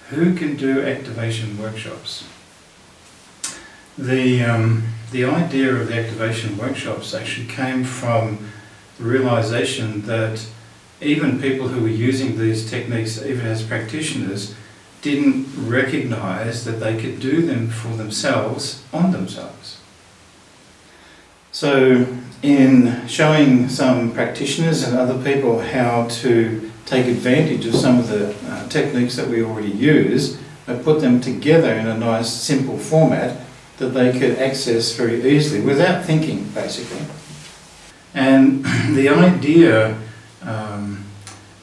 who can do activation workshops? The idea of the activation workshops actually came from the realization that even people who were using these techniques, even as practitioners, didn't recognize that they could do them for themselves, on themselves. So in showing some practitioners and other people how to take advantage of some of the techniques that we already use, I put them together in a nice simple format that they could access very easily without thinking, basically. And the idea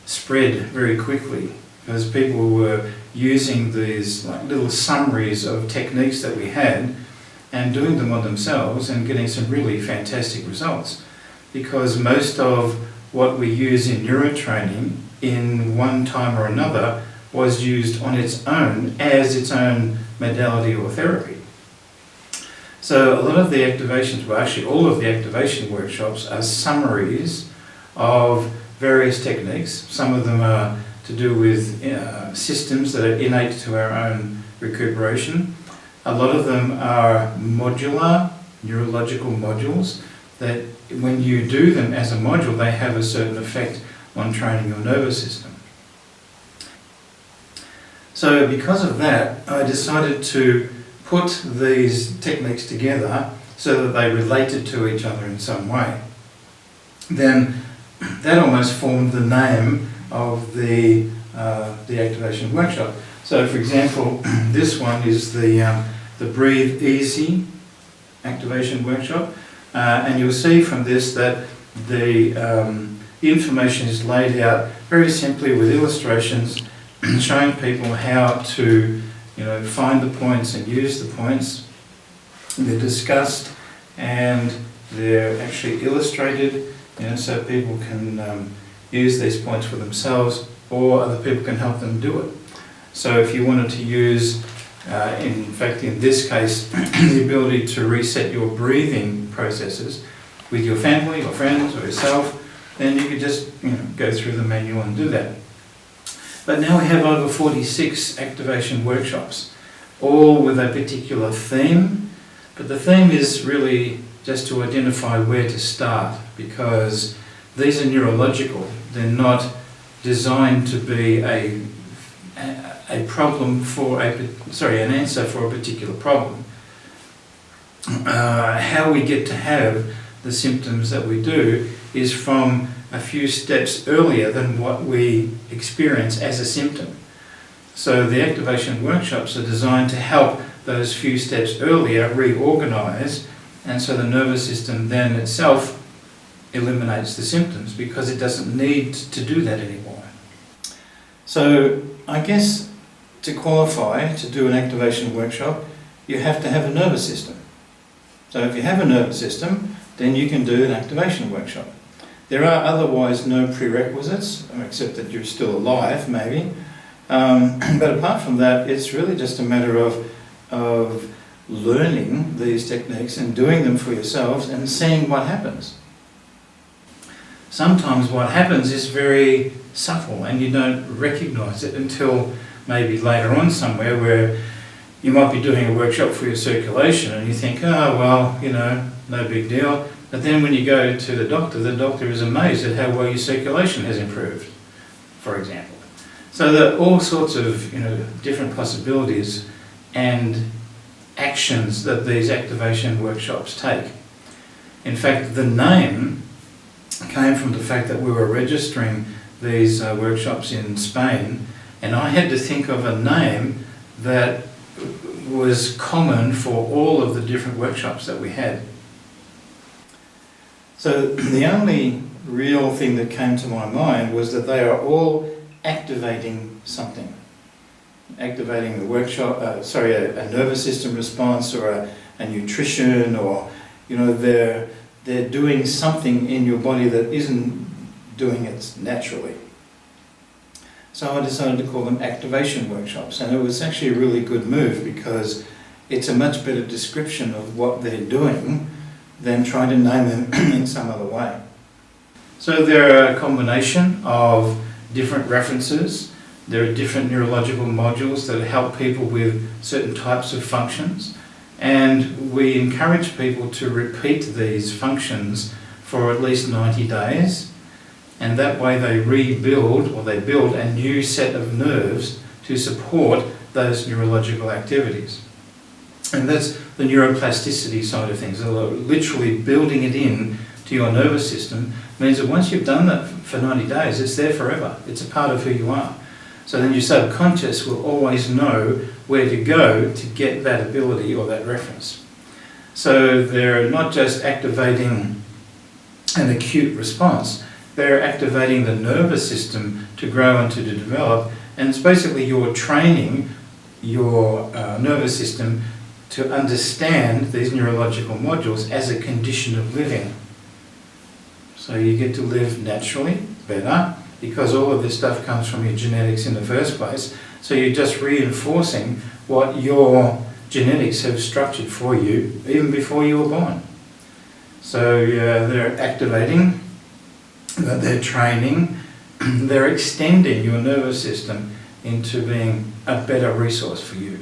spread very quickly because people were using these like little summaries of techniques that we had and doing them on themselves and getting some really fantastic results, because most of what we use in neurotraining in one time or another was used on its own as its own modality or therapy. So a lot of the activations, well actually all of the activation workshops are summaries of various techniques. Some of them are to do with systems that are innate to our own recuperation. A lot of them are modular, neurological modules that when you do them as a module, they have a certain effect on training your nervous system. So because of that, I decided to put these techniques together so that they related to each other in some way. Then that almost formed the name of the activation workshop. So for example, this one is the Breathe Easy activation workshop, and you'll see from this that the information is laid out very simply with illustrations showing people how to find the points and use the points. They're discussed and they're actually illustrated, so people can use these points for themselves or other people can help them do it. So if you wanted to use, in fact in this case, the ability to reset your breathing processes with your family or friends or yourself, then you could just go through the manual and do that. But now we have over 46 activation workshops, all with a particular theme, but the theme is really just to identify where to start, because these are neurological. They're not designed to be an answer for a particular problem. How we get to have the symptoms that we do is from a few steps earlier than what we experience as a symptom. So the activation workshops are designed to help those few steps earlier reorganize, and so the nervous system then itself eliminates the symptoms because it doesn't need to do that anymore. So I guess to qualify to do an activation workshop, you have to have a nervous system. So if you have a nervous system, then you can do an activation workshop. There are otherwise no prerequisites, except that you're still alive, maybe. But apart from that, it's really just a matter of learning these techniques and doing them for yourselves and seeing what happens. Sometimes what happens is very subtle and you don't recognize it until maybe later on somewhere, where you might be doing a workshop for your circulation and you think, oh well, no big deal. But then when you go to the doctor is amazed at how well your circulation has improved, for example. So there are all sorts of different possibilities and actions that these activation workshops take. In fact, the name came from the fact that we were registering these workshops in Spain, and I had to think of a name that was common for all of the different workshops that we had. So the only real thing that came to my mind was that they are all activating something. Activating the workshop, a nervous system response, or a nutrition, or they're doing something in your body that isn't doing it naturally. So I decided to call them activation workshops, and it was actually a really good move because it's a much better description of what they're doing than trying to name them in some other way. So they're a combination of different references There are different neurological modules that help people with certain types of functions, and we encourage people to repeat these functions for at least 90 days, and that way they rebuild, or they build a new set of nerves to support those neurological activities. And that's the neuroplasticity side of things. Literally building it in to your nervous system means that once you've done that for 90 days, it's there forever. It's a part of who you are. So then your subconscious will always know where to go to get that ability or that reference. So they're not just activating an acute response, they're activating the nervous system to grow and to develop, and it's basically you're training your nervous system to understand these neurological modules as a condition of living. So you get to live naturally, better, because all of this stuff comes from your genetics in the first place. So you're just reinforcing what your genetics have structured for you even before you were born. So they're activating, they're training, they're extending your nervous system into being a better resource for you.